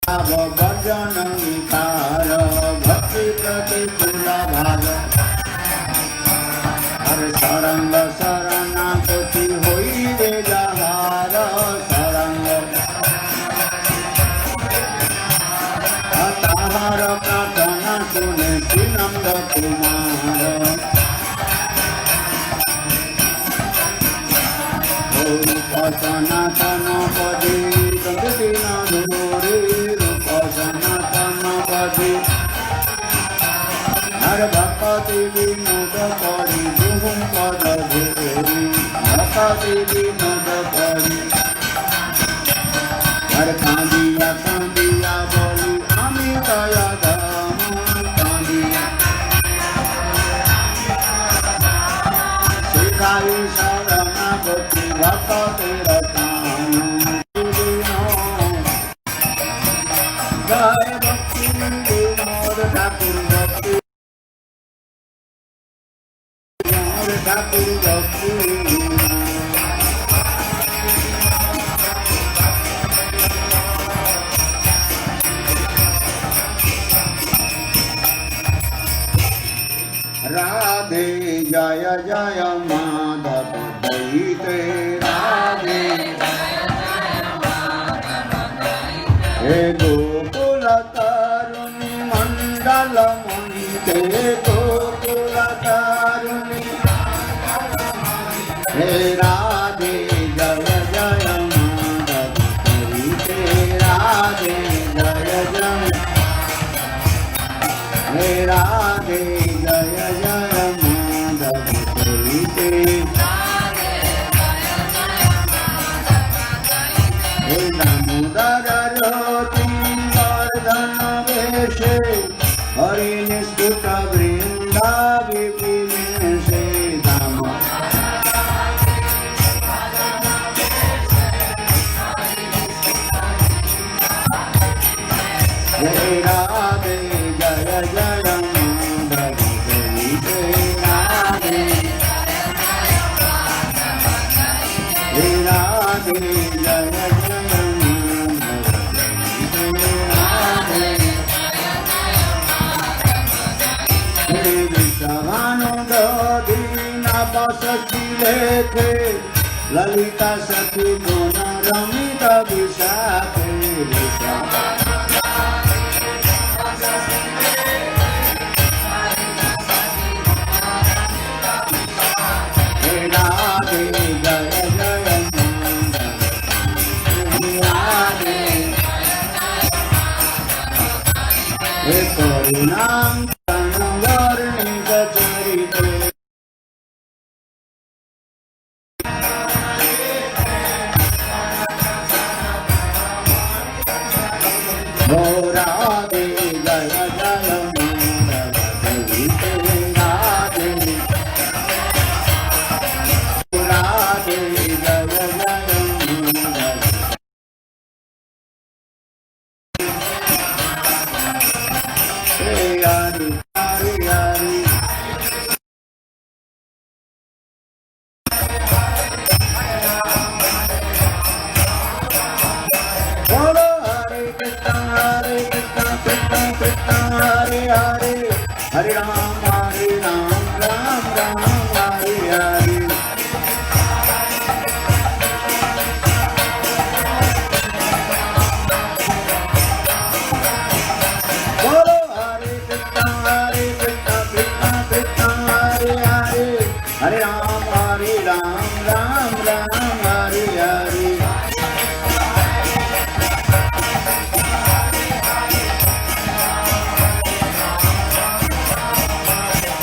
भजन विकार भक्ति प्रतिकूल भाग हर सरंग शरणागति होइबे जहार सरंग ताहार प्रार्थना सुने नंद कुमार सनातन पदे न धोरे सनातन पदे हर भक्ति विनोद करी दुहुम पद धोरी भक्ति विनोद करी हर कांदिया कांदिया बोली आमी दया धाम कांदिया शिखाई शरणागति भक्ति रता राधे जय जय माधव दैते राधे हे गोकुल तरुणी मंडल मंते गोकुल तरुणी हे राधे जय जय माधव दैते राधे जय जय हे राधे जय जय माधव दैते हे दामोदर ज्योति वर्धन वेशे हरि निष्ठुत वृंदा विपिन से हे राधे जय जय माधव दैते राधे हे राधे जय जय लेखे ललिता सखी गुण रमित विशाखे हे राधे जय जय नाम वर्णित चरिते हो राधे जय जय मंगलगीते राधे राधे जय जय मंगल हरि हरि हरि बोलो हरे कृष्णा कृष्णा कृष्णा हरे हरे हरे राम राम राम हरे हरे बोलो हरे कृष्णा कृष्णा कृष्णा हरे हरे हरे राम राम राम हरे हरे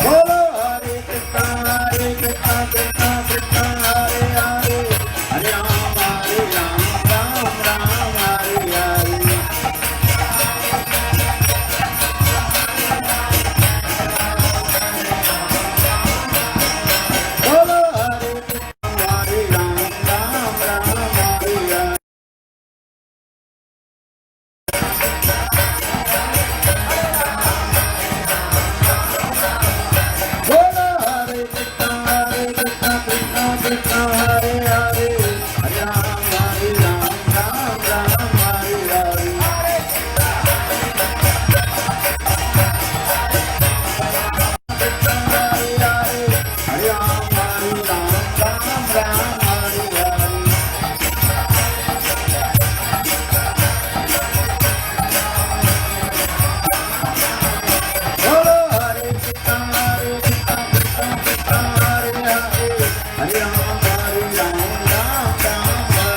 बोलो हरे कृष्णा कृष्णा कृष्णा हरे हरे हरे राम राम राम हरे हरे बोलो हरे कृष्णा हरे राम राम हरे हरे बोलो हरे कृष्णा कृष्णा कृष्णा हरे हरे हरे राम राम हरे हरे कृष्णा हरे हरे हरे राम राम हरे हरे बोलो हरे कृष्णा कृष्णा कृष्णा हरे हरे हरे राम राम राम हरे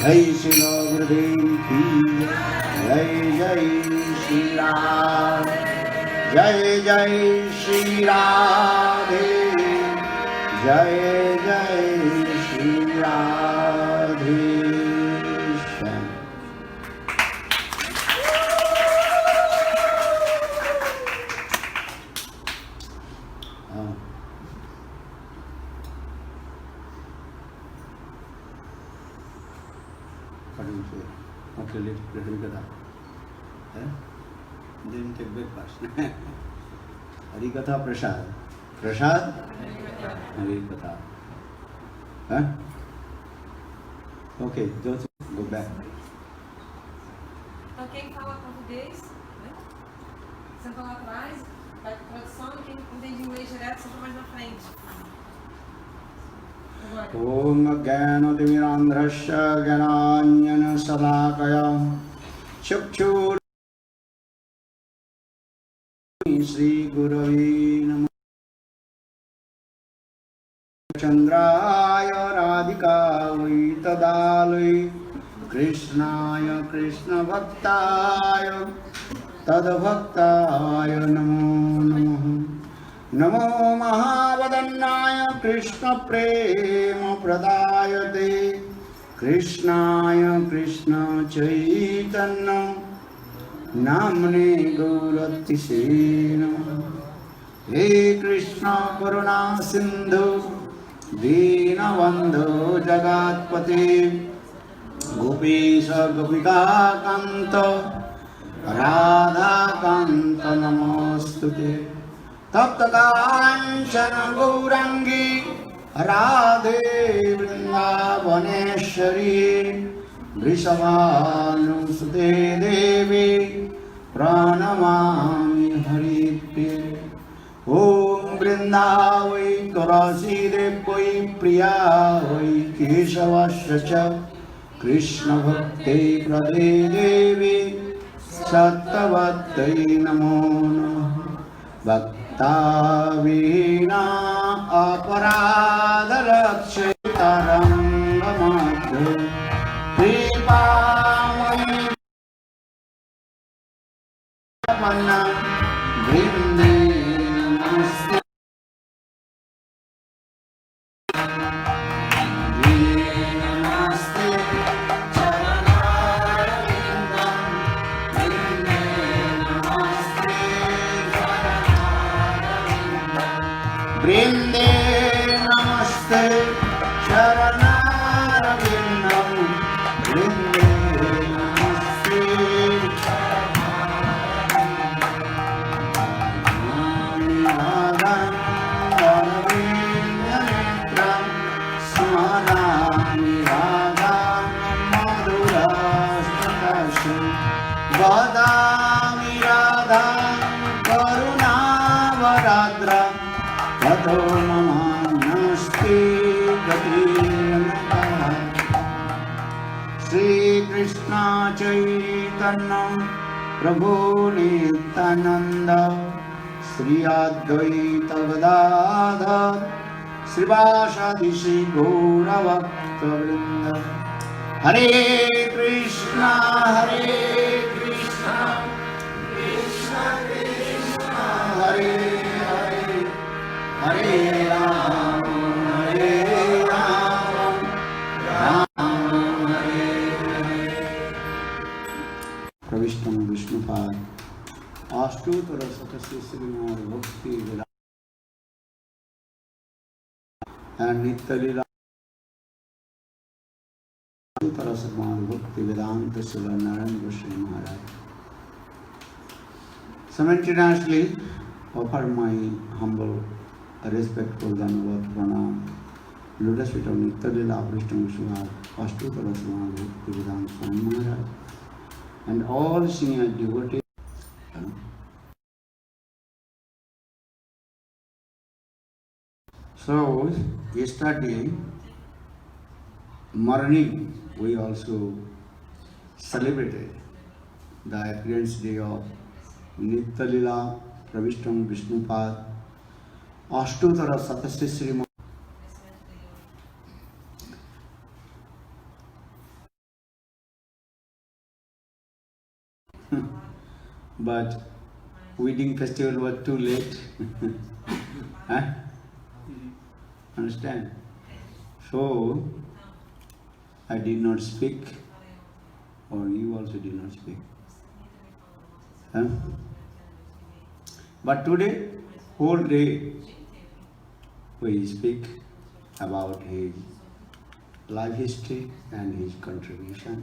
जय श्री गुरुदेव की जय जय श्री राम जय जय श्री राधे जय जय Shri Radhe Shyam. you say? Okay, let's Harikatha. Then take breakfast. Harikatha Prasad. Prasad? Harikatha. Huh? Ok, Joseph, go back. Então quem fala português, né? Senta lá atrás, vai para a tradução, e quem entende inglês direto, senta mais na frente. Om Gyanatimirandhrasya Gyananyana Salakaya Chakshur Sri Guravi Namo Chandraya Radhika Tadalai Krishnaya Krishna Bhaktaya Tadbhaktaya Namo Namaha Namo Mahavadannaya Krishna Prema Pradayate Krishnaya Krishna Chaitanya Namne Gauratise Namaha He Krishna Karuna Sindhu Deenabandhu Jagatpate Gopesha Gopika Kanta Radha Kanta Namostute Tapta Kanchana Gaurangi Radhe Vrindavaneshwari Vrishabhanusute Devi Pranamami Haripriye Om Vrindavai Tulasi Devai Priyavai Keshavasya Krishna Bhakti Prade Devi Sattvatai Namo Namaha Bhakta Vina Aparadha Rakshitaram Namadhu Kripamai Panna Vrinde Namaste Vrinde Namaste Sharanarvindam Vrinde Namaste Sharanarvindam Arvindanetram Smarami Radham Madhurastakasham Vadami Radham Karunavaradram Tato mama nasti gatirnata Sri Krishna Chaitanya Prabhu Nityananda Sri Advaita Gadadhar Srivasadi Sri Gaura Bhakta Vrinda Hare Krishna Krishna Krishna Hare Hare Ram, Ram Hare Hare. Pravishtam Vishnupad, Ashtutara Satasya Srimad Bhakti Vedanta and Nitya Ashtutara Srimad Bhakti Vedanta Srila Narendra Shri Maharaj. Simultaneously offer my humble respectful Dhanavad Pranam, Lotus feet of Nitya Vishnu Vishwar, Ashtutara Srimad Bhakti Vedanta Swami Maharaj, and all senior devotees. So, yesterday morning we also celebrated the appearance day of Nitya Pravishtam Vishnupad Ashtutara Satasya Srimad. But wedding festival was too late. Huh? Understand? So I did not speak, or you also did not speak. Huh? But today, whole day, we speak about his life history and his contribution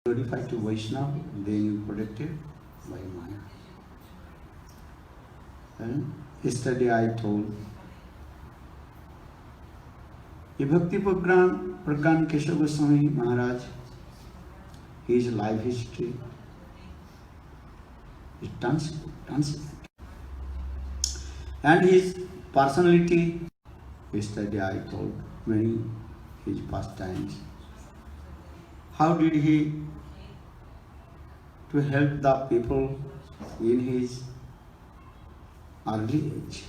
glorify to Vaishnava, then you protected by Maya. And yesterday I told Bhakti Pragyan Keshav Goswami Maharaj, his life history is transcendent. And his personality, yesterday I told many his pastimes. How did he to help the people in his early age?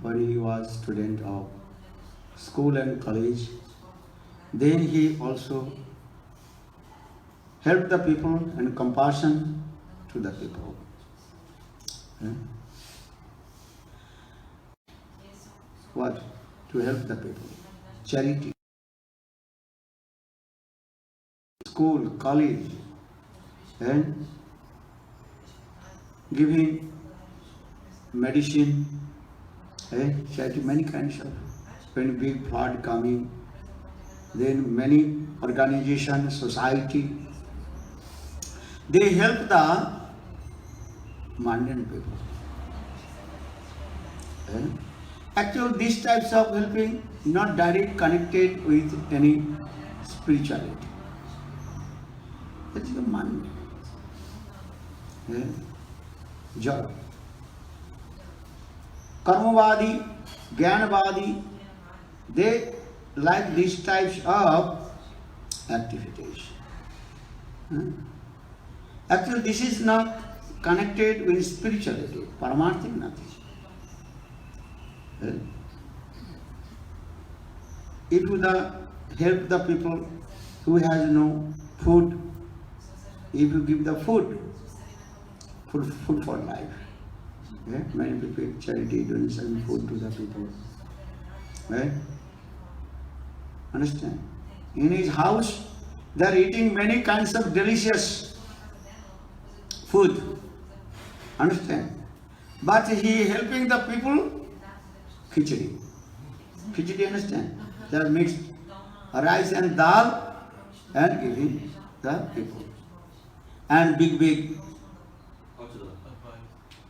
When he was student of school and college, then he also helped the people and compassion to the people. What? To help the people. Charity. School, college, and giving medicine, charity, many kinds of. When big flood coming, then many organizations, society, they help the mundane people. Actually, these types of helping not direct connected with any spirituality. It's the mundane. Job. Karmavadi, Jnanavadi, they like these types of activities. Actually, this is not connected with spirituality. Paramartha nothing. If you help the people who has no food, if you give the food for life. Many people charity donation food to the people. Right? Understand? In his house, they are eating many kinds of delicious food. Understand? But he helping the people, khichdi. Khichdi, understand? They are mixed rice and dal and giving the people. And big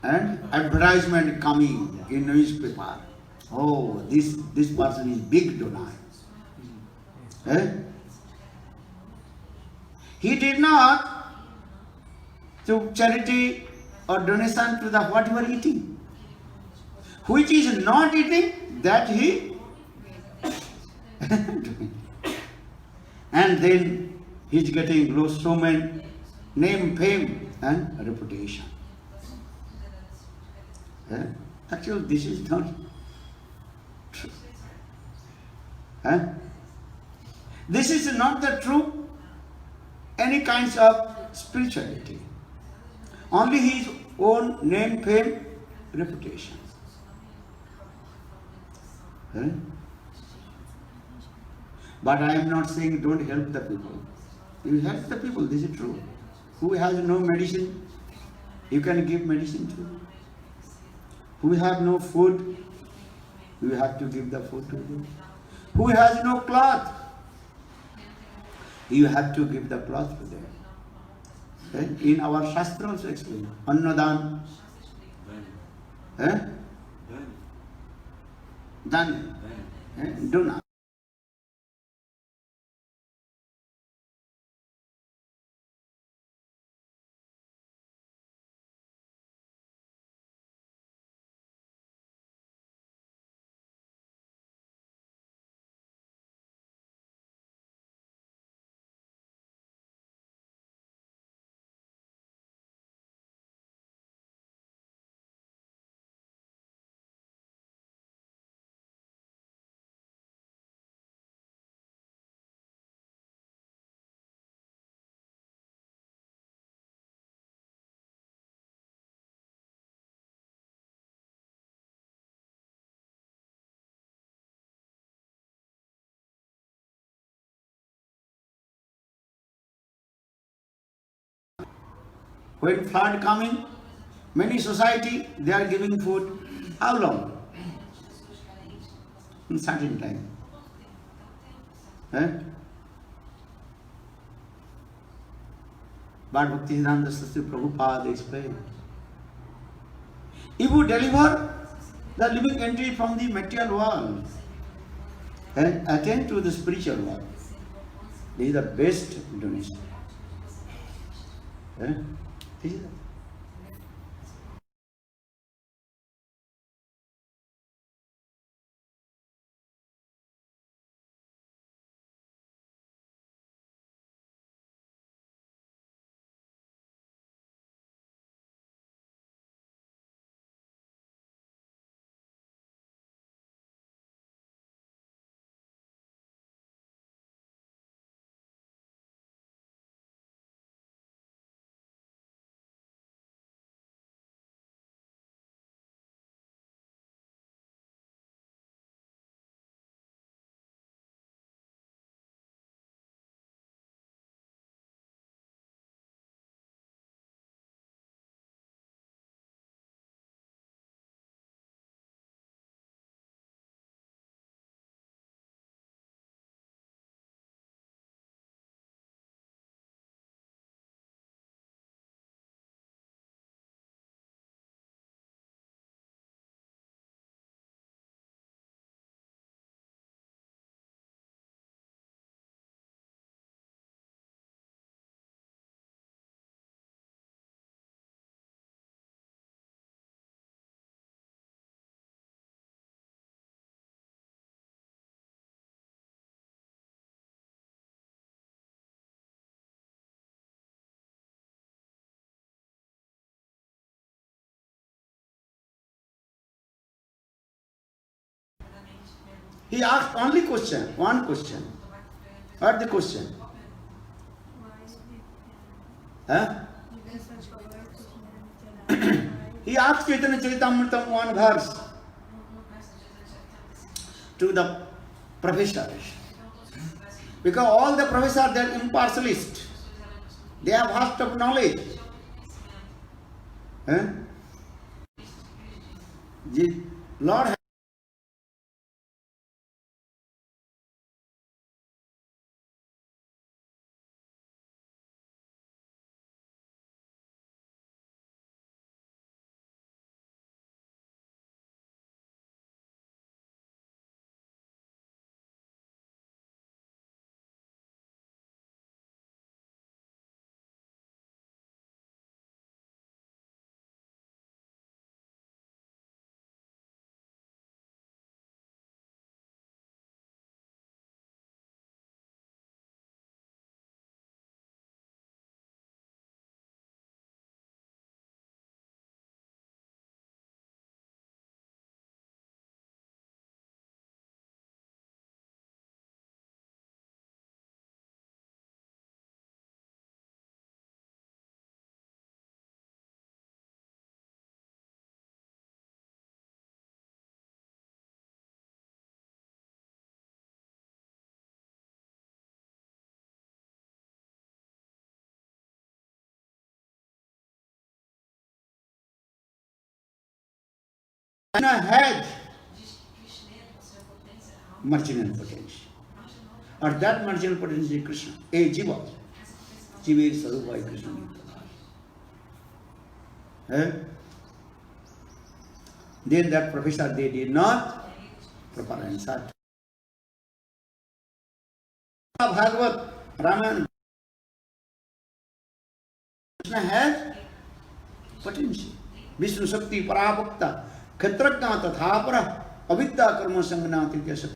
and advertisement coming in newspaper. Oh, this person is big donor. He did not to charity or donation to the what you are eating. Which is not eating, that he and then he is getting so many name, fame and reputation. Actually, this is not true. This is not the true any kinds of spirituality. Only his own name, fame, reputation. But I am not saying don't help the people. You help the people, this is true. Who has no medicine, you can give medicine to. Who have no food, you have to give the food to them. Who has no cloth, you have to give the cloth to them. In our Shastra also explained, Annadan, Dan, do not. When flood coming, many society, they are giving food. How long? In certain time. But Bhaktisiddhanta Saraswati Prabhupada explained, if you deliver the living entity from the material world and attend to the spiritual world, this is the best donation. This is he asked only question, one question. What the question? Huh? He asked Chaitanya Charitamrita one verse to the professors. Because all the professors, they are impartialists. They have vast of knowledge. The Lord had marginal potential. Or that marginal potential is Krishna. A Jiva. Jiva is Sarupa is Krishna. Then that professor, they did not proper answer. Bhagavad, Ramayana, Krishna has potential. Vishnu Shakti Parabhakta, Khetrajna Tathapara, Avidya Karma Sangnati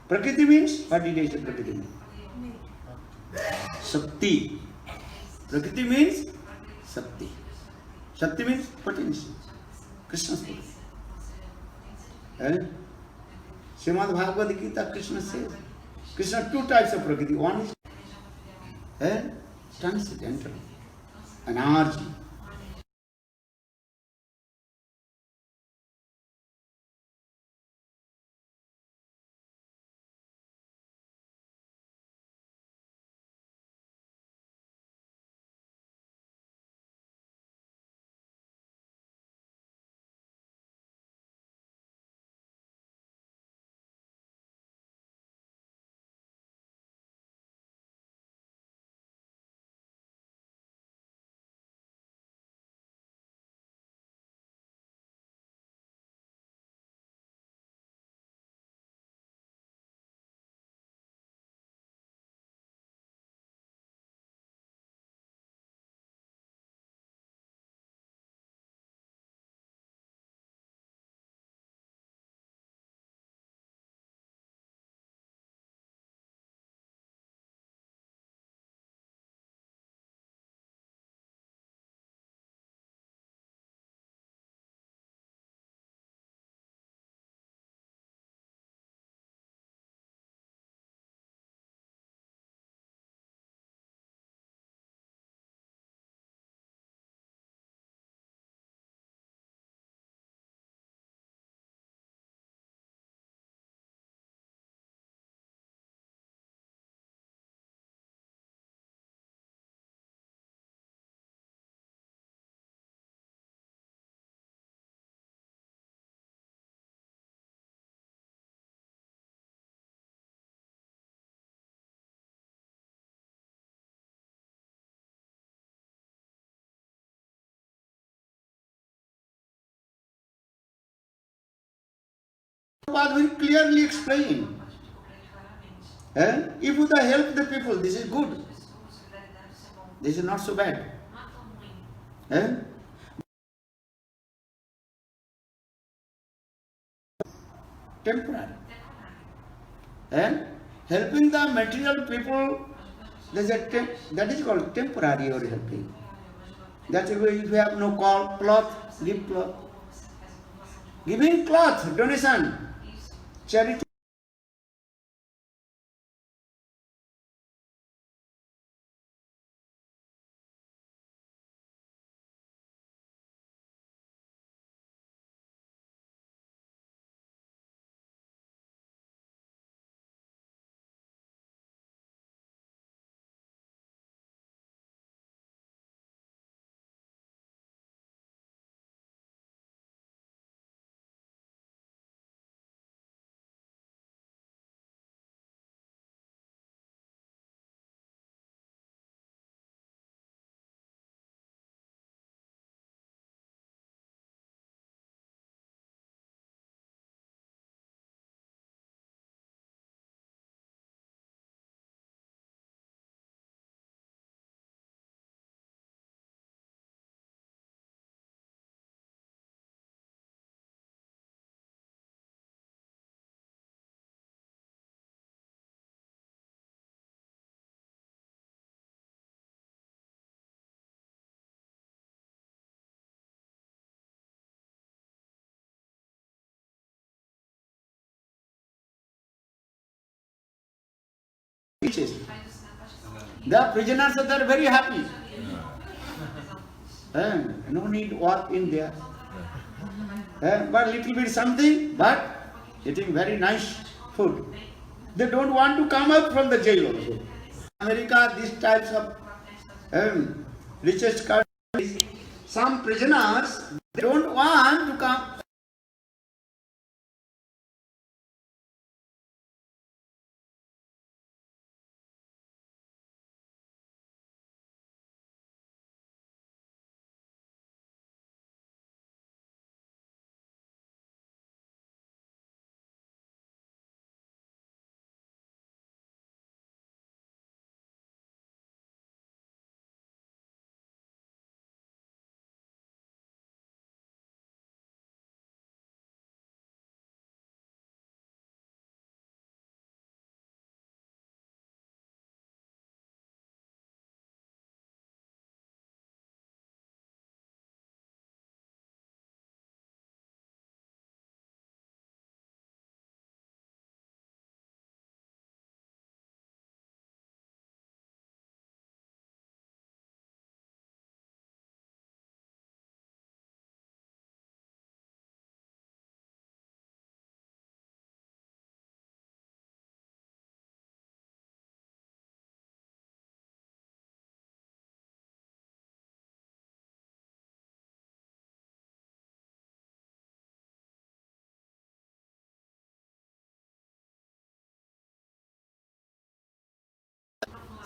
Prakriti means, what did I say Prakriti means? Shakti. Prakriti means Shakti. Shakti means potency. Krishna's potency. And Srimad Bhagavad Gita, Krishna says, Krishna two types of Prakriti. One is transcendental, energy. Prabhupada very clearly explained. If you help the people, this is good. This is not so bad. Temporary. Helping the material people, that is called temporary or helping. That's why if you have no cloth, give cloth. Giving cloth, donation, charity. The prisoners are very happy. No need work in there. But little bit something, but eating very nice food. They don't want to come out from the jail also. America, these types of richest countries, some prisoners, they don't want to come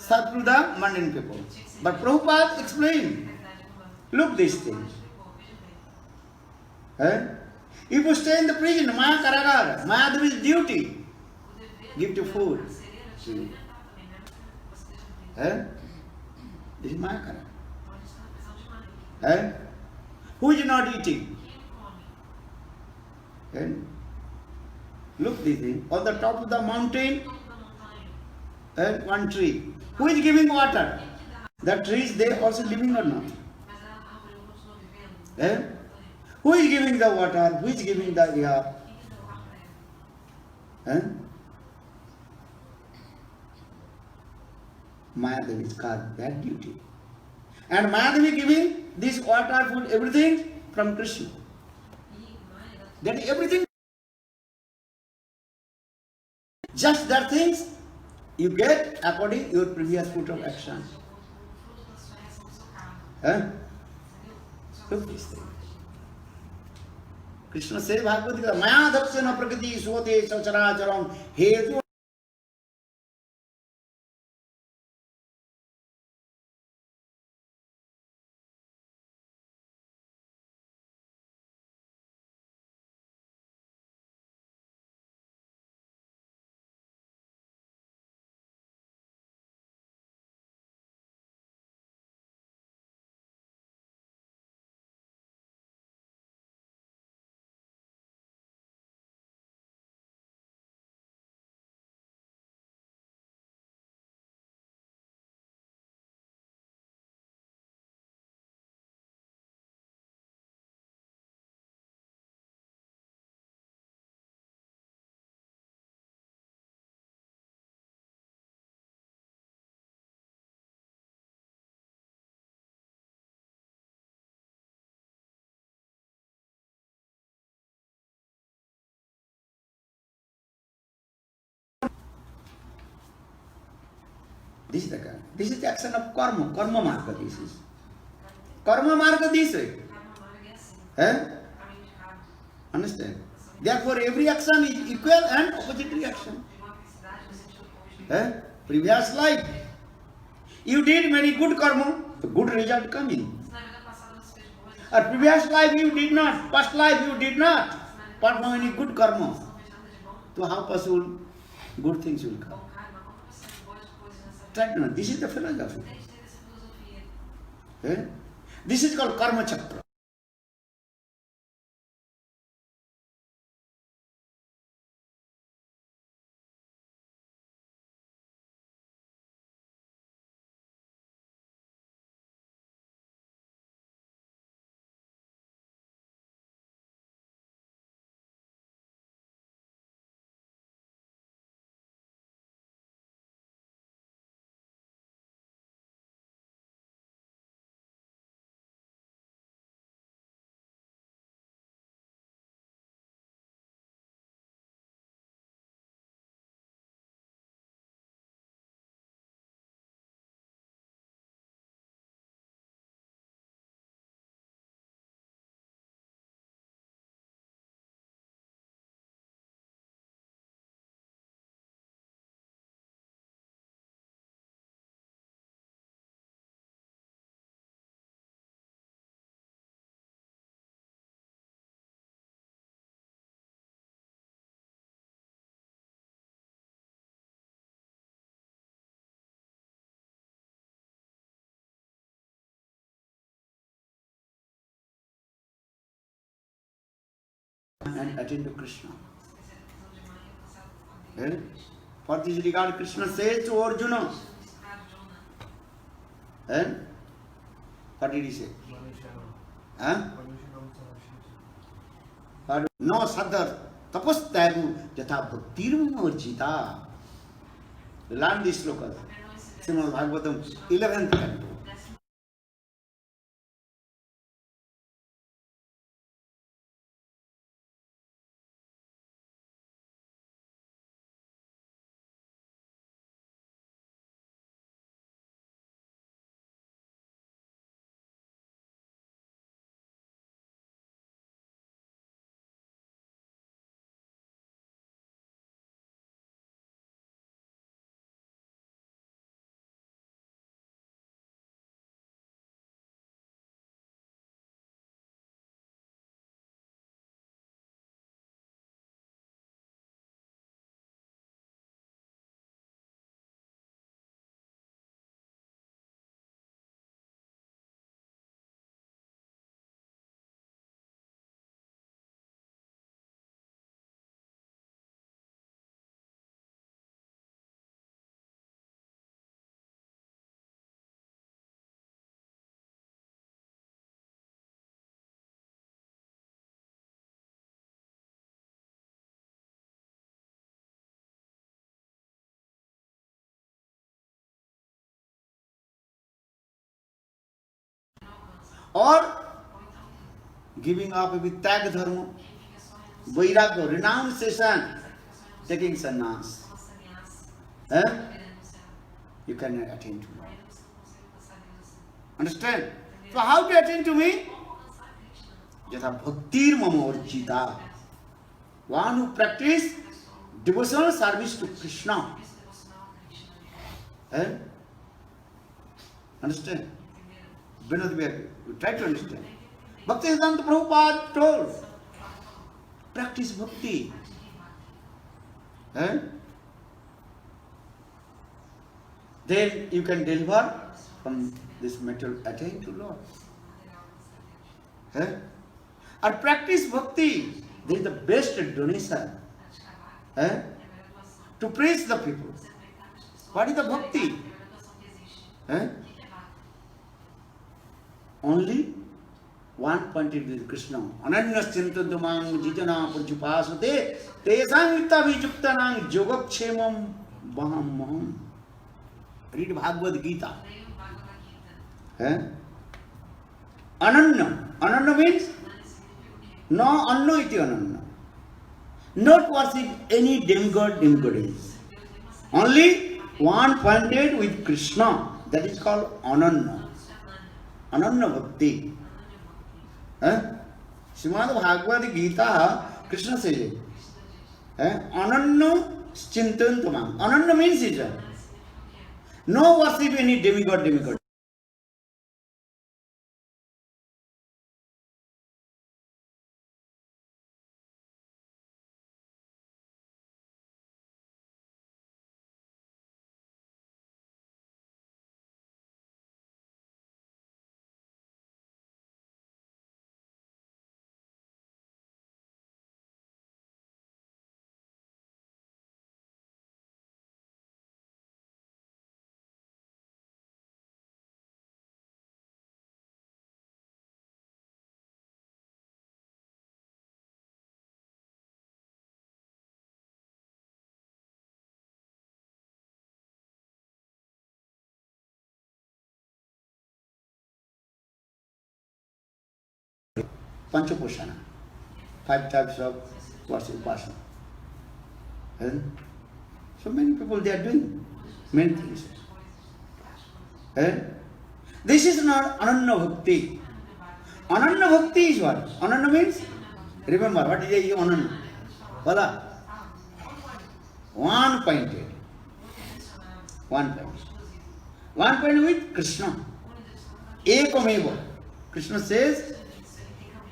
serve to the mundane people. But Prabhupada explained, look these things. If you stay in the prison, Maya Karagar, Maya Devi's duty, give you food. See. This is Maya Karagar. Who is not eating? Look this thing. On the top of the mountain, one tree. Who is giving water? The trees, they also living or not? Who is giving the water? Who is giving the air? Mayadevi is called that duty. And Mayadevi giving this water, food, everything from Krishna. That everything, just that things you get according to your previous foot of action. Look this thing. Krishna says, Bhagavad Gita, Maya Daksana Prakriti Sote Sacharacharam Hetu. This is the kind. This is the action of karma. Karma marga this is. Karma marga this way. Understand? Therefore, every action is equal and opposite reaction. Previous life, you did many good karma, the good result coming. Or previous life you did not, past life you did not perform any good karma. So how possible good things will come? Try to know. This is the philosophy. This is called karma chakra. And attend to Krishna. For this regard, Krishna says to Arjuna, what did he say? No sadhar tapastagu jatha bhaktirma orjita. Learn this sloka. Srimad Bhagavatam, 11th canto. or giving up with tag dharma, vairagya, renunciation, taking sannyas. You cannot attain to me. Understand? So how to attain to me? Yatha bhaktir mama orjita. One who practice devotional service to Krishna. Understand? Vinod Vyakya, try to understand. Bhaktisiddhanta Prabhupada told, practice bhakti. Then you can deliver from this material, attain to Lord. Or practice bhakti. This is the best donation to praise the people. What is the bhakti? Only one pointed with Krishna. Ananyas chintantamang jijana purjupasate tesang itta vijuktanang yogakshemam baham maham. Read Bhagavad Gita. Ananya. Ananya means no anno iti ananya. Not worship any demigod, demigoddess. Only one pointed with Krishna. That is called Ananya. Ananya Bhakti. Srimad Bhagavad Gita, Krishna says, Ananya Chintantamam. Ananya means it. No worship any demigod, demigod. Panchaposhana. 5 types of worship upasana. So many people they are doing many things. This is not Ananya Bhakti. Ananya Bhakti is what? Ananya means, remember, what is Ananya? Vala. One pointed. One point. One point with Krishna. Ekameva. Krishna says,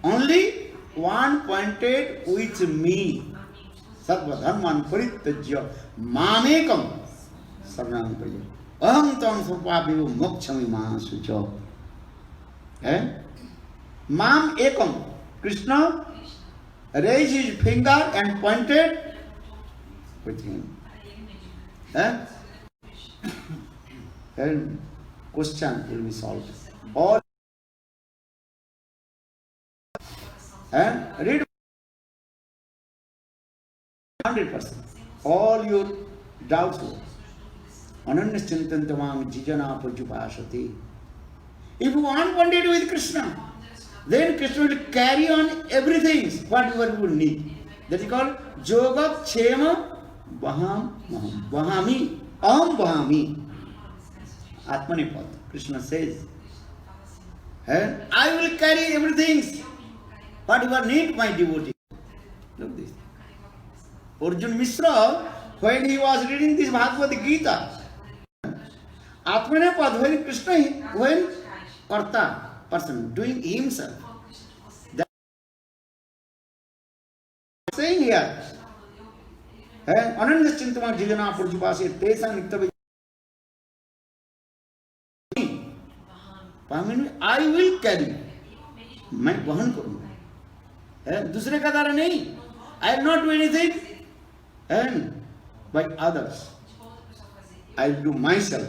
only one pointed with me. Sattva dharman parityajya mamekam saranam praja. Aham tam sapapivo mokshami mahasucha. Mam ekam. Krishna raised his finger and pointed with him. And question will be solved. All read 100%. All your doubts go. Ananya chintantamang jijana purjupasati. If you want pointed with Krishna, then Krishna will carry on everything, whatever you will need. That is called Yoga Kshema Bahami. Aham Bahami. Atmanipad. Krishna says, I will carry everything. Whatever need my devotee. Look this. Arjun Mishra, when he was reading this Bhagavad Gita, Atmanipad, when Krishna, when Karta, person, doing himself. That saying here, Ananya Chintamang Jijana Purjupasi, Tesang Nittavi. I will carry. मैं वहन करूंगा. दूसरे का द्वारा नहीं. I will not do anything and by others. I will do myself.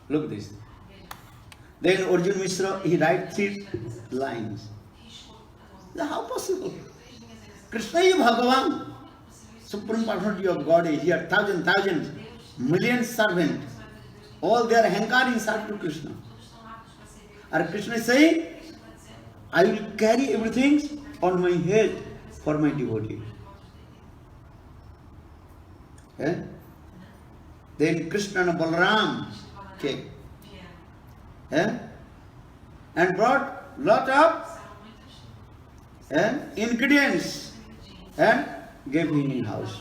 Look at this. Then Arjun Mishra, he writes 3 lines. How possible? Krishna is Bhagavan, supreme personality of God is here, thousands, millions servants. All they are hankering serve to Krishna. And Krishna is saying, I will carry everything on my head for my devotee. Then Krishna and Balaram came and brought lot of ingredients and gave him in house.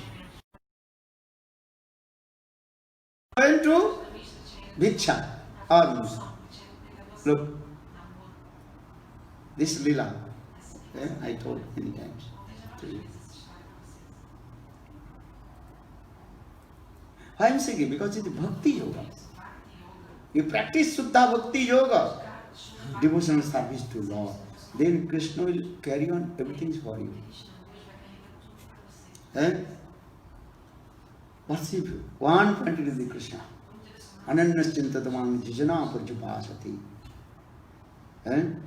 Went to Bhiksha. Look, this Lila, I told many times to you. Why I am saying? Because it is Bhakti Yoga. You practice Suddha Bhakti Yoga, devotional service to Lord. Then Krishna will carry on everything for you. Worship one pointed to the Krishna. Ananyas chintatamang jijana parjupasati. Then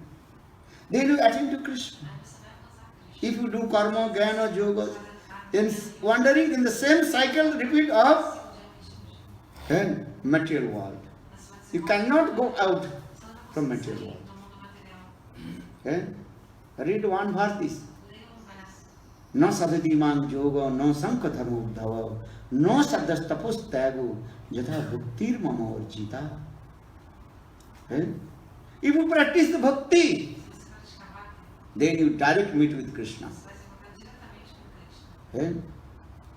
you attend to Krishna. If you do karma, jnana, yoga, then wandering in the same cycle, repeat of material world. You cannot go out from material world. Read one verse this. No sadhati man yoga, no sankatharu dava, no sadhas tapus tagu, yatha bhaktir mama orjita. If you practice the bhakti, then you direct meet with Krishna.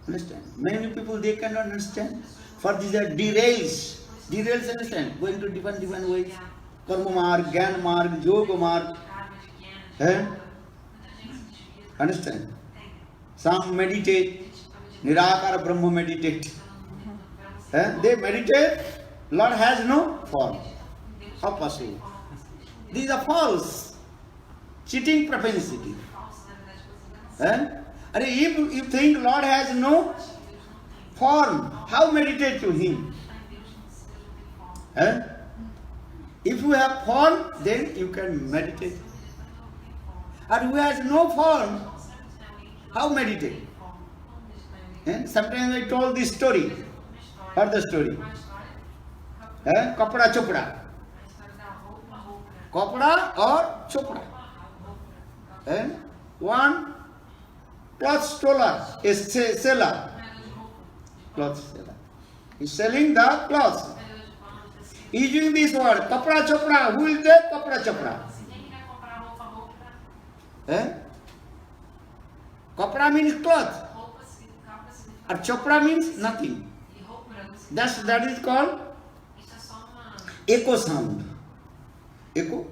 Understand? Many people, they cannot understand. For these are derails. Derails, understand? Going to different ways. Karma marg, jnana marg, yoga marg. Understand? Some meditate. Nirakara Brahma meditate. They meditate. Lord has no form. How possible? These are false. Cheating propensity. If you think Lord has no form, how meditate to Him? If you have form, then you can meditate. And who has no form, how meditate? Sometimes I told this story. Heard the story? Kapda chopda. Kapda or chopda. One cloth stoller, a seller. Cloth seller. He's selling the clothes. Using this word, kapda chopda. Who will take kapda chopda? Kapda means cloth. And chopda means nothing. That is called echo sound. Echo?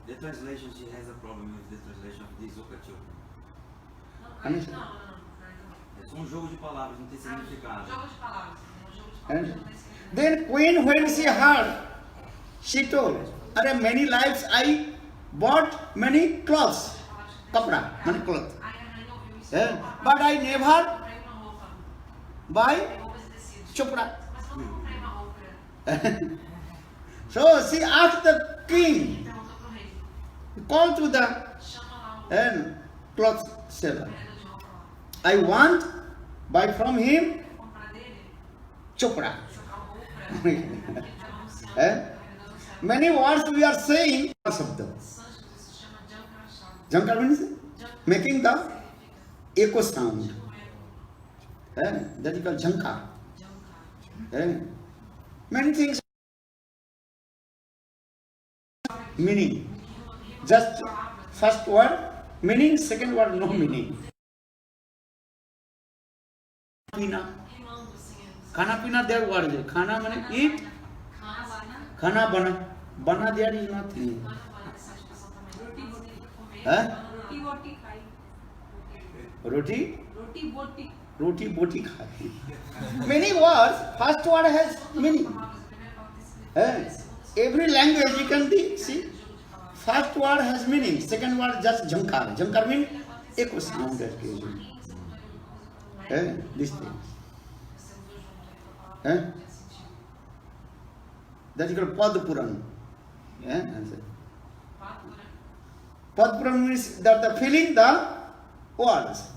The translation, she has a problem with the translation of this okachu. É jogo de palavras, não tem significado. Then queen, when she heard, she told, "Are many lives I bought many clothes, kapra, many clothes. But I never buy chopra." So she asked the king, call to the cloth seller. I want buy from him chopra. Many words we are saying. Jankar means making the echo sound. That is called jankar. Many things. Meaning. Just first word meaning, second word no meaning. Pina. Khana pina, their word is khana means eat. Khana bana. Bana there is nothing. Roti? Roti boti khai. Many words, first word has meaning. Every language you can see. First word has meaning, second word just jankar. Jankar means echo sound occasion. These things. That is called Padpuran. Padpuran means that the feeling the words.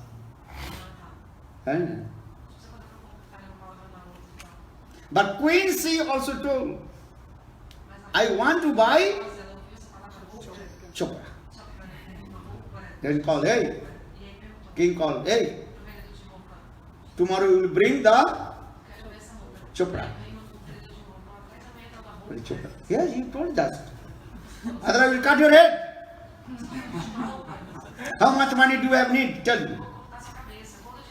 And but Queen she also told, I want to buy Chopra. Then called, hey, king called, hey, tomorrow you will bring the Chopra. Chopra. Yes, you told that. Otherwise I will cut your head. How much money do you have need? Tell me.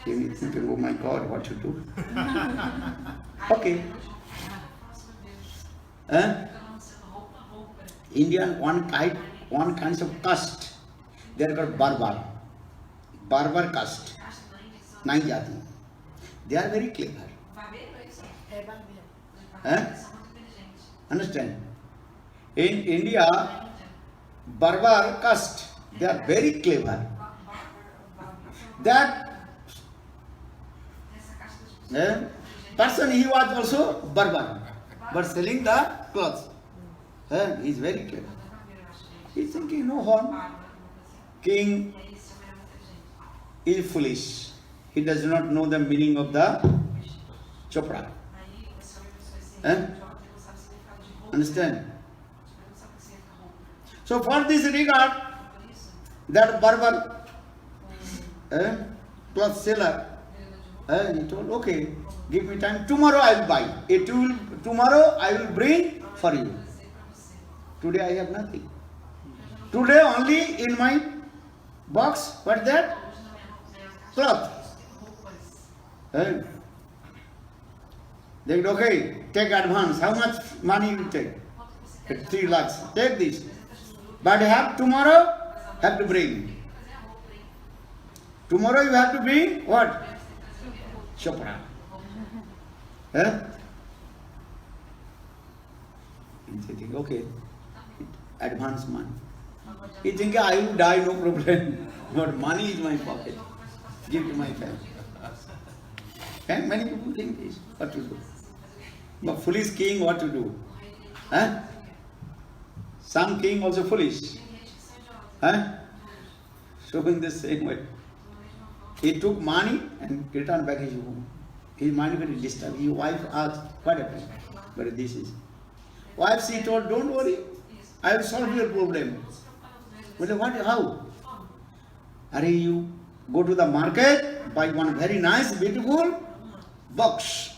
You thinking, oh my God, what to do? Okay. Indian one kind of caste. They are called barbar. Barbar caste. Nai jati. They are very clever. Understand? In India, barbar caste, they are very clever. That person, he was also barbar, but selling the clothes. He is very clever. He is thinking, no harm. King is foolish. He does not know the meaning of the Chopra. Understand? So for this regard, that barbar cloth seller, he told, okay, give me time. Tomorrow I will buy. Tomorrow I will bring for you. Today I have nothing. Today only in my box, what is that? Cloth. They said, okay, take advance. How much money you take? 3 lakhs. Take this. But tomorrow have to bring. Tomorrow you have to bring what? Chopra. He think, okay, advance money. He think, I will die, no problem. But money is my pocket. Give to my family. And many people think this, what to do. But foolish king, what to do? Some king also foolish. Showing the same way. He took money and returned back his home. His mind very disturbed. His wife asked, what happened? But this is. Wife, she told, don't worry, I will solve your problem. But what, how? You go to the market, buy one very nice, beautiful box,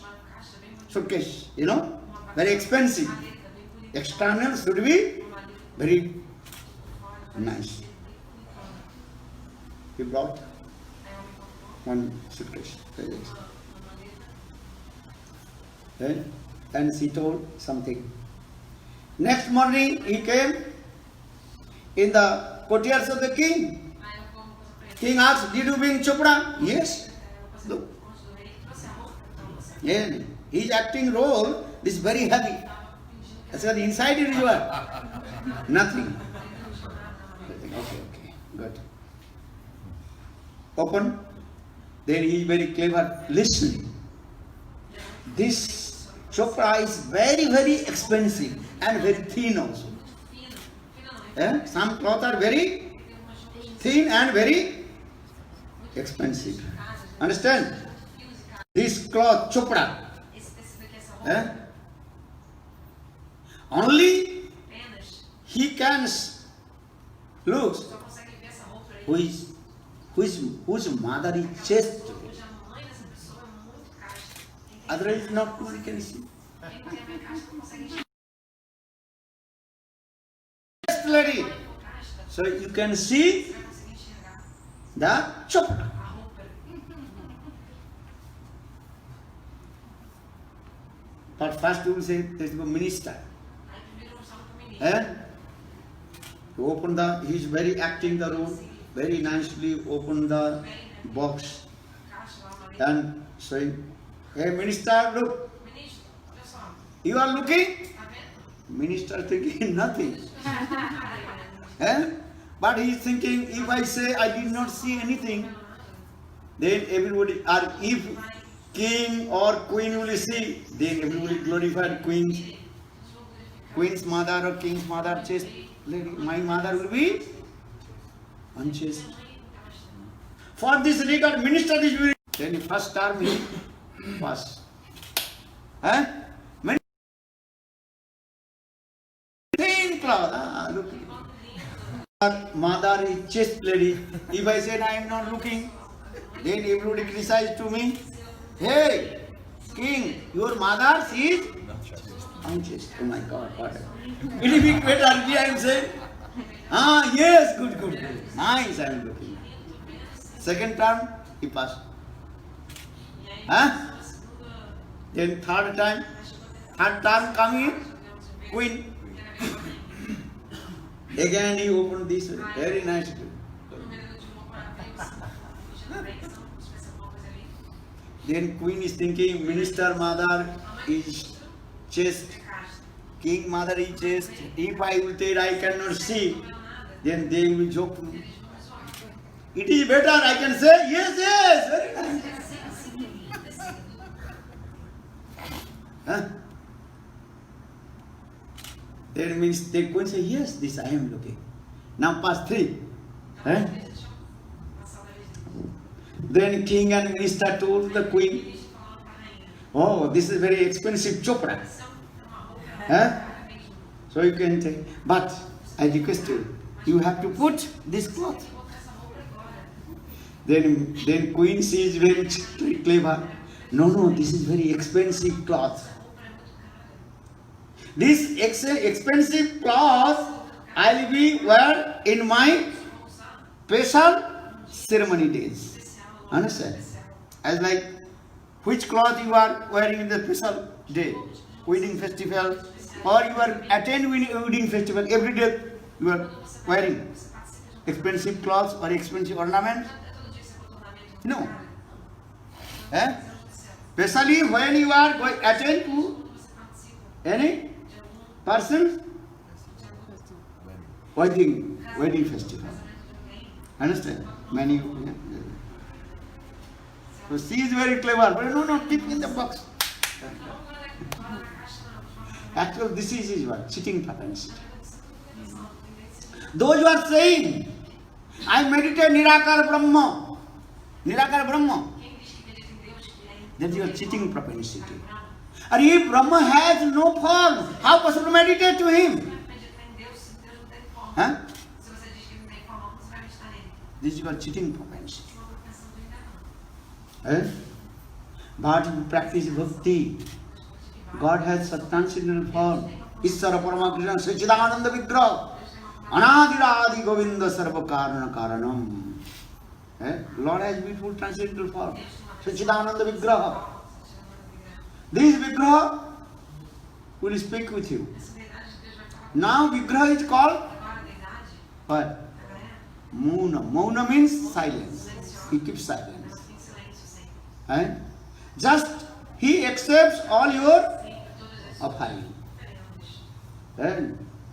suitcase, very expensive. External should be very nice. He brought one suitcase, very expensive. And she told something. Next morning he came in the courtiers of the king. King asked, did you bring Chopra? Yes. Look. Yeah, his acting role is very heavy. I said, inside it is what? Nothing. Okay, good. Open. Then he is very clever. Listen. This Chopra is very, very expensive and very thin also. Some cloth are very thin and very expensive. Understand? This cloth, Chopra, only he can look whose mother is chaste. Otherwise, not one can see. Chaste lady. So you can see the Chopra. But first you will say there is a minister. To open he is very acting the role, very nicely open the box and saying, hey minister, look. You are looking? Minister thinking nothing. But he is thinking, if I say I did not see anything, then everybody, or if king or queen will see, then everybody glorified queen's mother or king's mother, chaste lady. My mother will be unchaste. For this regard, minister is very Then the first term he pass. Huh? Thin cloth. Look. Mother is chaste lady. If I said I am not looking, then everybody criticize to me. Hey, king, your mother is unchaste. Oh my God, what? It will be better. I am saying. Yes, good. Nice, I am looking. Second term, he passed. Then third term coming, queen. Again he opened this way. Very nice. Then queen is thinking, minister mother is chaste, king mother is chaste. If I will tell I cannot see, then they will joke me. It is better I can say, yes, very nice. Then means the queen say, yes, this I am looking. Now past 3. Then king and minister told the queen, oh, this is very expensive chopra. So you can take, but I request you have to put this cloth. Then queen, she is very clever. No, this is very expensive cloth. This expensive cloth I will be wear in my special ceremony days. Understand? As like which cloth you are wearing in the special day, wedding festival, or you are attend wedding festival every day you are wearing expensive clothes or expensive ornaments. No. Especially when you are going attend to any person wedding festival. Understand? Many. So she is very clever, but no, keep in the box. Actually, this is what cheating propensity. Those who are saying, I meditate Nirakar Brahma, that is your cheating propensity. And if Brahma has no form, how possible to meditate to him? This is called cheating propensity. But if you practice bhakti, God has substantial form. Ishvara Paramakrishna Sachidananda Vigraha Anadiradi Govinda Sarva Karana Karanam. Lord has beautiful transcendental form. Sachidananda Vigraha. This Vigraha will speak with you. Now Vigraha is called what? Mauna. Mauna means silence. He keeps silence. Just he accepts all your offering.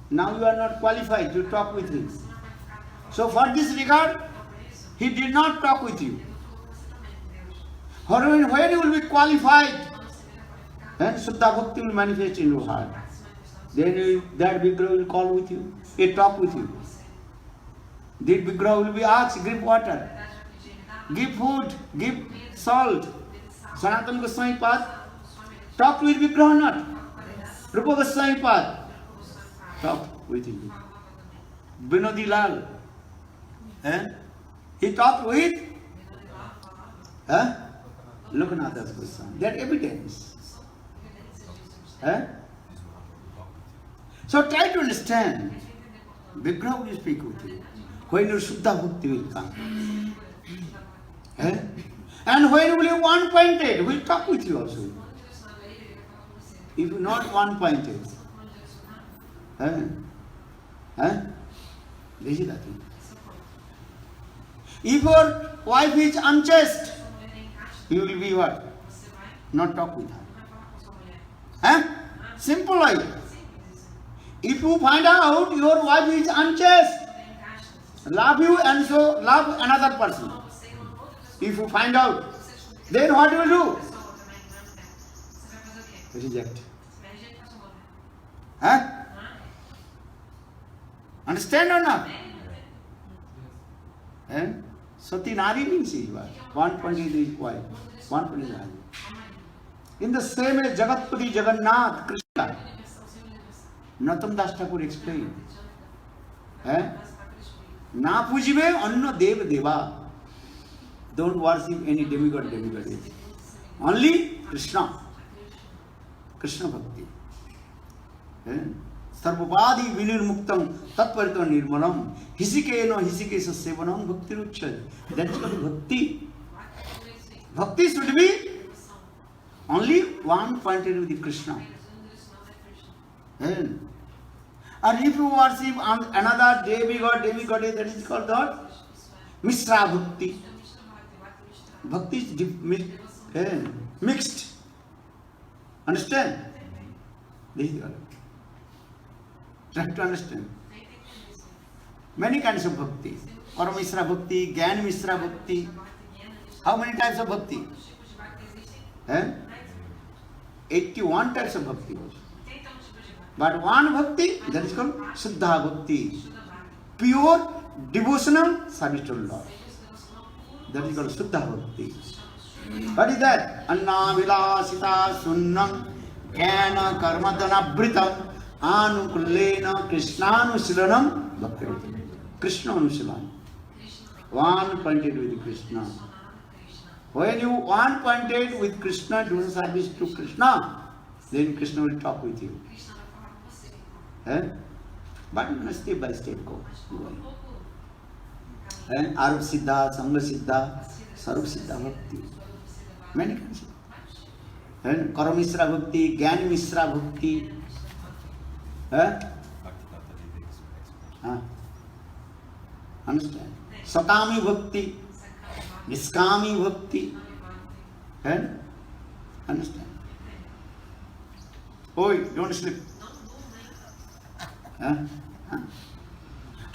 Now you are not qualified to talk with him. So for this regard, he did not talk with you. When you will be qualified, then Suddha Bhakti will manifest in your heart. Then that Vigraha will call with you, he talk with you. That Vigraha will be asked, give water, give food, give salt. Sanatana Goswami Pad talked with Vigraha or not? Rupa Goswami Pad talked with him. Vinodi Lal, he talked with Lokanath Goswami. That evidence. So try to understand. Vigraha will speak with you. When your Shuddha Bhakti will come. And when will you one-pointed, we'll talk with you also. If you're not one-pointed, this is the thing. If your wife is unchaste, you will be what? Not talk with her. Simple like. If you find out your wife is unchaste, love you and so love another person. If you find out, then what you will do? Reject. Understand or not? Sati Nari means his wife. One Pandit is his wife. One Pandit is his husband. In the same way, Jagatpati Jagannath Krishna, Natam Das Thakur explained. Na pujibe anno dev deva. Don't worship any demigod, demigoddess. Only Krishna. Krishna Bhakti. Sarvapadi vinirmuktam tatvarita nirmalam hisikeno hisikesa sevanam bhakti ruchad. That is called bhakti. Bhakti should be only one pointed with the Krishna. And if you worship another demigod, demigoddess, that is called what? Mishra Bhakti. Bhakti is mixed. Understand? This is all. Try to understand. Many kinds of bhakti. Karma Mishra Bhakti, Gyan Mishra Bhakti. How many types of bhakti? 81 types of bhakti. But one bhakti, that is called Siddha Bhakti. Pure devotional service to Lord. That is called Siddha Bhakti. What is that? Anna Vilasita Sunnam Jnana Karmadanabritam Anukullena Krishnanushilanam Bhakti. Krishna Anushilan. One pointed with Krishna. When you one pointed with Krishna, do service to Krishna, then Krishna will talk with you. But step by step go. Arup Siddha, Sangha Siddha, Sarup Siddha Bhakti. Many kinds of. Karma Mishra Bhakti, Gyan Mishra Bhakti. Understand? Sakami Bhakti, Niskami Bhakti. Understand? Oi, don't sleep. I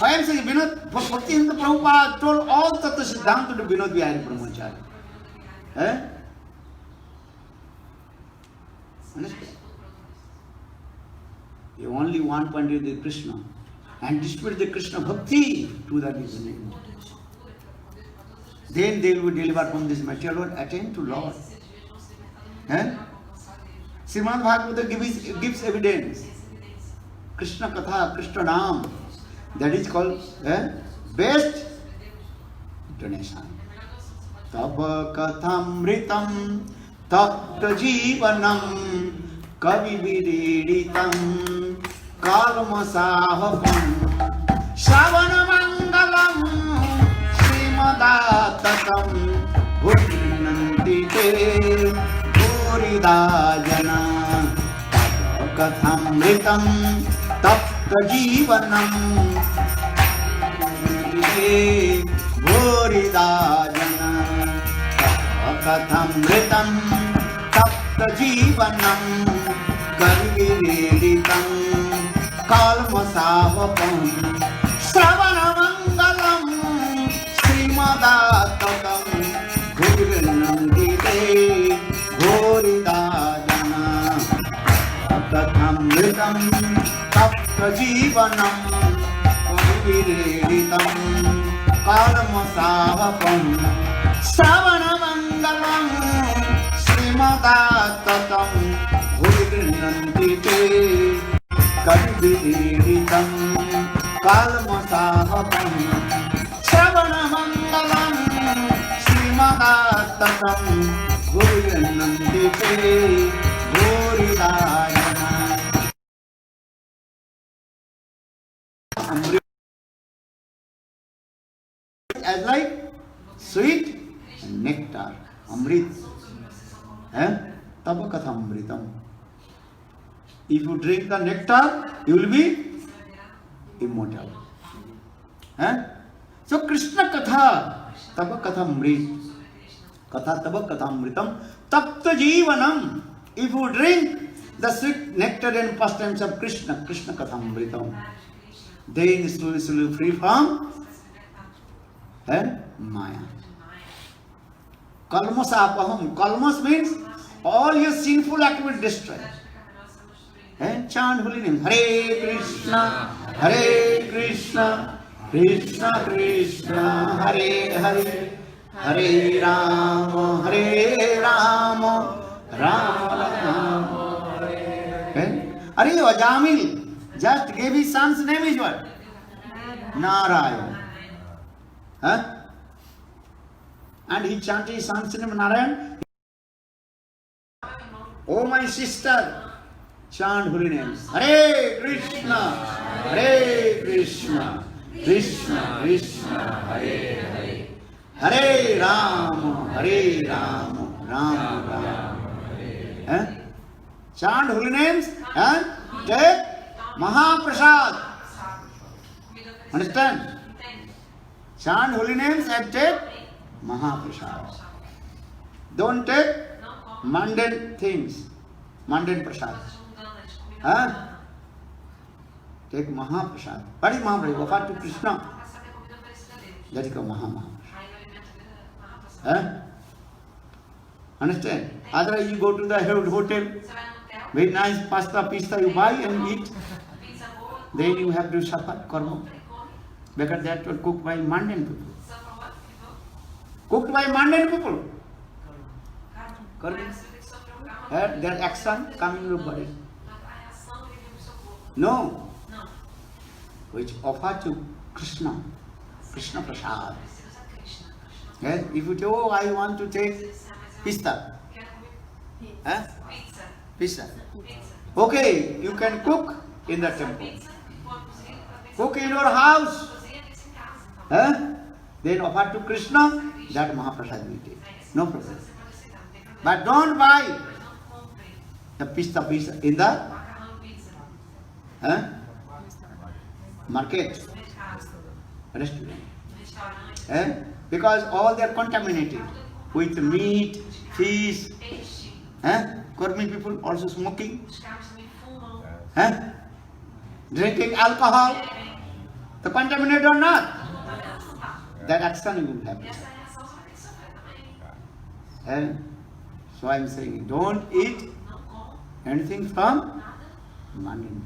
am saying Vinod, Bhaktivinoda Prabhupada told all Tattva Siddhanta to Vinod Vihari Brahmachari. Understand? You only one pointed with Krishna and distribute the Krishna Bhakti to that is the name. Then they will be delivered from this material world, attain to Lord. Srimad Bhagavata gives evidence. Krishna Katha, Krishna Naam, that is called best donation. Tava Kathamritam Tapta Jivanam Kavi Vidiritam Kalmasahapam Shavana Mangalam Srimadattatam Bhutnantite Goridajana Tava Kathamritam Tapta Jivanam Goridajana Kathamritam Tapta Jivanam Garviritam Kalmasavapam Sravana Mangalam Srimadattatam Gurvinandite Goridajana Kathamritam Tapta Jivanam Garviritam Kalmasavapam Sravana Mangalam Srimadattatam Gurvinandite Kadviritam Kalmasahapam Sravana Mangalam Srimadattatam Gurvinandite Goridajana. As like sweet nectar, Amrit. Tava Kathamritam. If you drink the nectar, you will be immortal. So Krishna Katha, Tava Kathamrit. Katha Tava Kathamritam. Tapta Jivanam. If you drink the sweet nectar and pastimes of Krishna, Krishna Kathamritam, then slowly free from Maya. Kalmasapaham. Kalmas means all your sinful activity destroyed. Chant holy name. Hare Krishna, Krishna Krishna Hare Hare Hare Rama Rama Rama Hare. Are you Ajamil? Just gave his son's name is what? Narayan. Huh? And he chanted his son's name Narayan. Oh my sister, chant holy names. Hare Krishna, Hare Krishna, Krishna Krishna, Hare Hare, Hare Rama, Rama Rama. Chant holy names and take Mahaprasad. Understand? Chant holy names and take Mahaprasad. Don't take mundane things, mundane prasad. Huh? Take Mahaprasad. What is Mahaprasad? Offer to Krishna. That is called Mahaprasad. Huh? Understand? Otherwise you go to the hotel, very nice pasta, you buy and eat. Then you have to suffer karma. Because that was cooked by mundane people. Cooked by mundane people. Their action coming in your body. No. Which offer to Krishna. Krishna Prasad. Yes? If you say, oh, I want to take pista. Huh? Pizza. Okay, you can cook in the temple. Cook in your house. Huh? Then offer to Krishna, that Mahaprasad will take. No problem. But don't buy the pista in the market, restaurant. Because all they are contaminated with meat, fish. Kurmi people also smoking. Drinking alcohol. The contaminated or not? That action will happen. So I am saying, don't eat anything from mundane.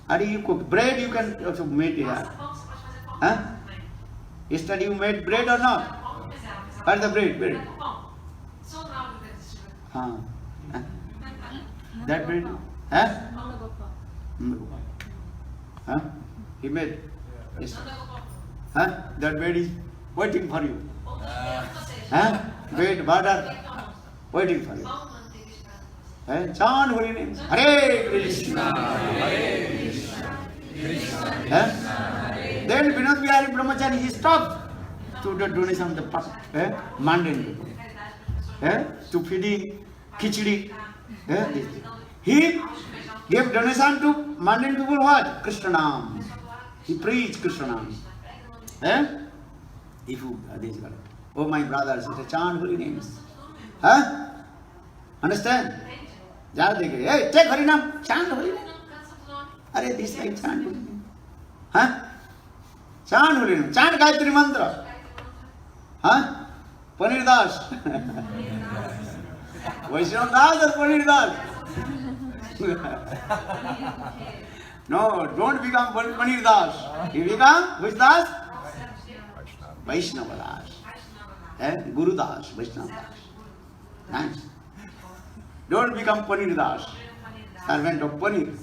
How do you cook? Bread you can also make here. Yesterday you made bread or not? Where's the bread? That bread? He made. Yes. That bread is waiting for you. Bread, butter, waiting for you. Chant holy names. Hare Krishna, Hare Krishna, Krishna Krishna. Then Vinod Bihari Brahmachari, he stopped to the donation of the mundane people. To feeding khichdi. He gave donation to mundane people what? Krishna Nam. He preached Krishna Nam. If you, this is oh my brothers, chant holy names. Understand? Hey, take Harinam, chant holy name. Are this guy chant holy name? Chant holy name, chant Gayatri Mantra. Panir Das. Vaishnav Das or Panir Das? No, don't become Panir Das. You become which Das? Vaishnava Das. Guru Das, Vaishnava Das. Nice. Don't become Panir Das, servant of Panir.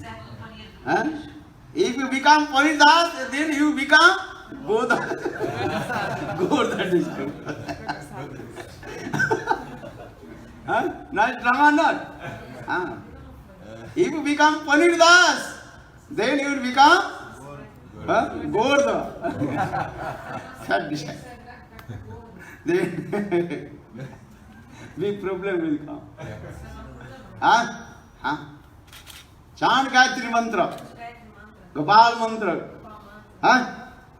If you become Panir Das, then you become Goda. Goda disciple. Nice drama not? If you become Panir Das, then you will become Goda. Third disciple. Then big problem will come. Chant Gayatri Mantra, Gopal Mantra.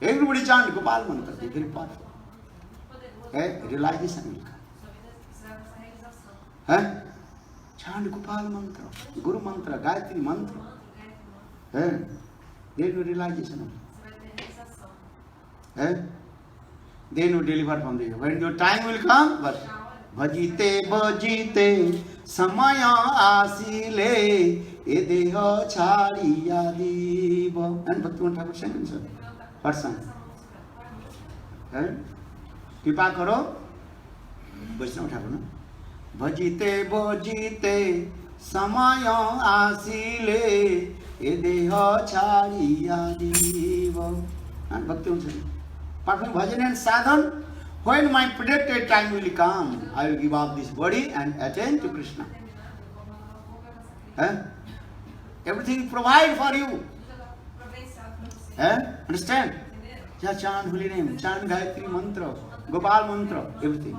Everybody chant Gopal Mantra. They very powerful. Realization will come. Chant Gopal Mantra, Guru Mantra, Gayatri Mantra. Then you realization. Then you deliver from there. When your time will come, but Bhajite bhajite samaya asile edeha chadiya diva. And Bhaktivinoda Thakur sang himself. Person है कृपा करो वैष्णव ठाकुर ना भजिते भजिते समय आसिले ए देह छाड़िया जीव भक्ति perform bhajan and sadhan. When my predicted time will come, I will give up this body and attain to Krishna. Everything provide for you. Understand? Yeah, chant holy name, chant Gayatri mantra, Gopal mantra, everything.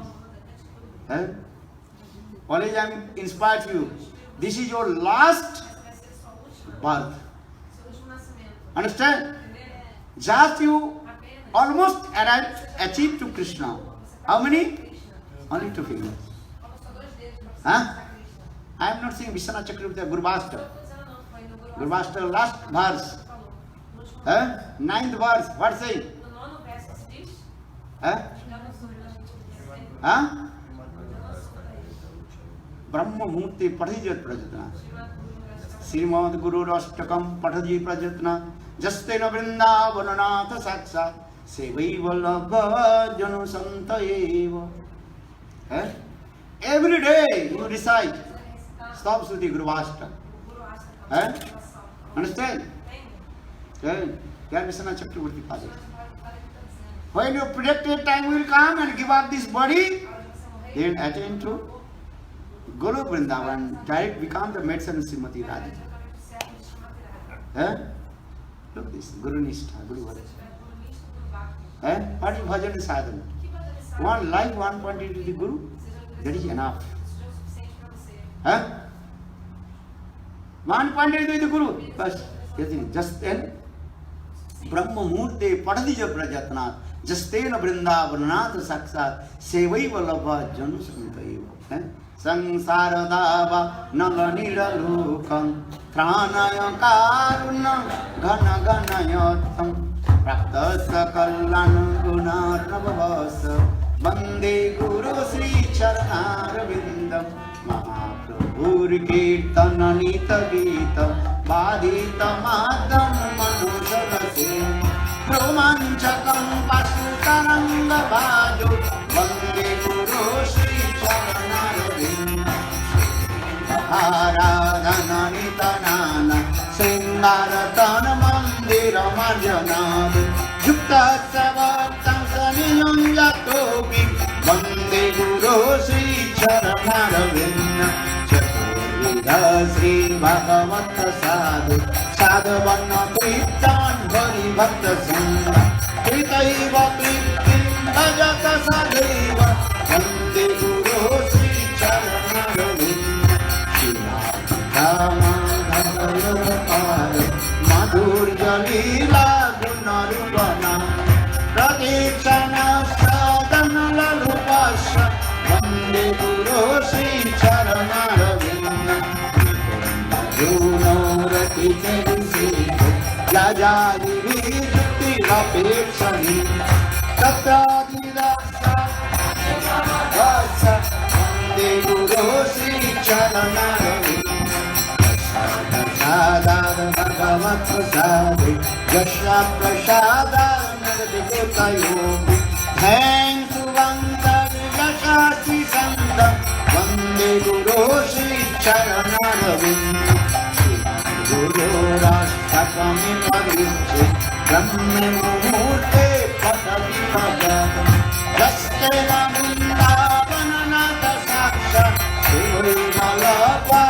Always I am inspired to you. This is your last birth. Understand? Just you almost achieved to Krishna. How many? Only 2 fingers. I am not saying Vishwanath Chakravarti, Gurvasta. Gurvasta last verse. 9th verse. What say? Brahma Murti Padhijat Prajatana. Srimad Guru Rashtakam Padhaji Prajatana. Jastena Vrindavananath Saksat Sevaiva Labha Janu Santayeva. Every day you recite Stop Suti Gurvasta. Understand? When your predicted time will come and give up this body, then attain to Guru Vrindavan, direct become the medicine Srimati Radha. Look this, Guru Nishtha, Guru Bhajan. What is Bhajan and Sadhana? One life, one pointed to the Guru, that is enough. One pointed to the Guru, first, just then, Brahma Murte Padadija Prajatnath, Justena Vrindavananath Saksat, Sevaiva Labha Janu Santayeva. Sansara Dava Nalanira Lukam, Pranaya Karuna, Gana Ganayatam, Praptasa Kalana Guna Rabhavasa, Bande Guru Sri Charanarvindam, Mahaprabhur Kirtana Nita Gita, Badita Madan Manusarasim, Romanchakam Pasutaranga Baju, Bande Guru Sri Charanarvindam. Aradhana Nitanana Sringaratana Mandira Marjanad Yukta Savattam Saniyunjatopi Vande Guru Sri Charanaravinda Chaturvida Sri Bhagavata Sadhu Sadhavana Pritan Bhari Bhakta Sangha Pritaiva Pritim Bhajata Sadhaiva Vande Guru Sri Charanaravinda Madhur Jalila Gunarubana Pradikshana Sadhana Lalupasha Vande Guru Sri Charanaravinda Juno Rati Tevisito Yajari Vijukti Lapekshani Tatadilasa Vasa Vande Guru Sri Charanaravinda Sada Bhagavata Sadhu Yasha Prasada Nagadikota Yogi Thank Suvanta Vijashati Santa Vande Guru Sri Charanaravinda Guru Rashtakami Paviche Brahme Murte Patavi Bhagavata Jastena Vrindavananatha Saksha Sri Malabha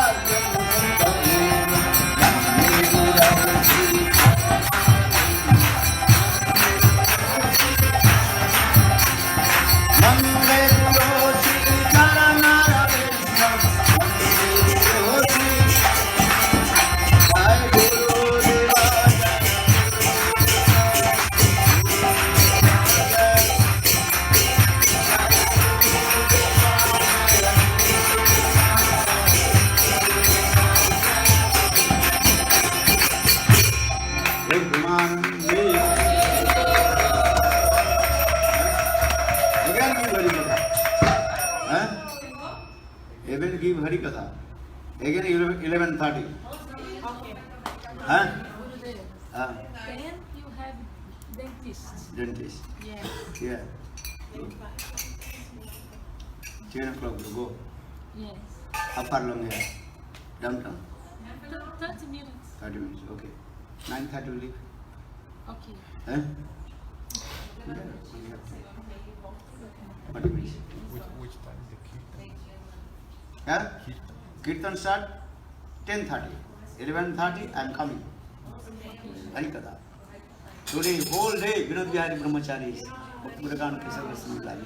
give Hari Katha. Again 11:30. Can you have Dentist. Dentist. Yes. Here. 10 o'clock to go. Yes. How far long here? Downtown? 30 minutes. 30 minutes, okay. 9:30 we leave. Okay. Eh? Yeah. 40 minutes. Which time is the kirtan? Yeah? Kirtan start 10:30. 11:30 I am coming. Harikatha. Today whole day Vinod Vihari Brahmachari is Bhakti-Prakan Keshav Goswami Lal.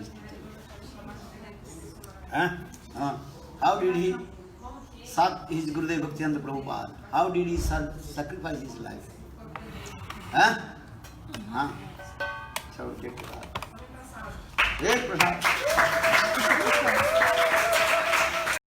How did he serve his Gurudev Bhaktivedanta Prabhupada? How did he sacrifice his life? So take it out. Hey, Prasad.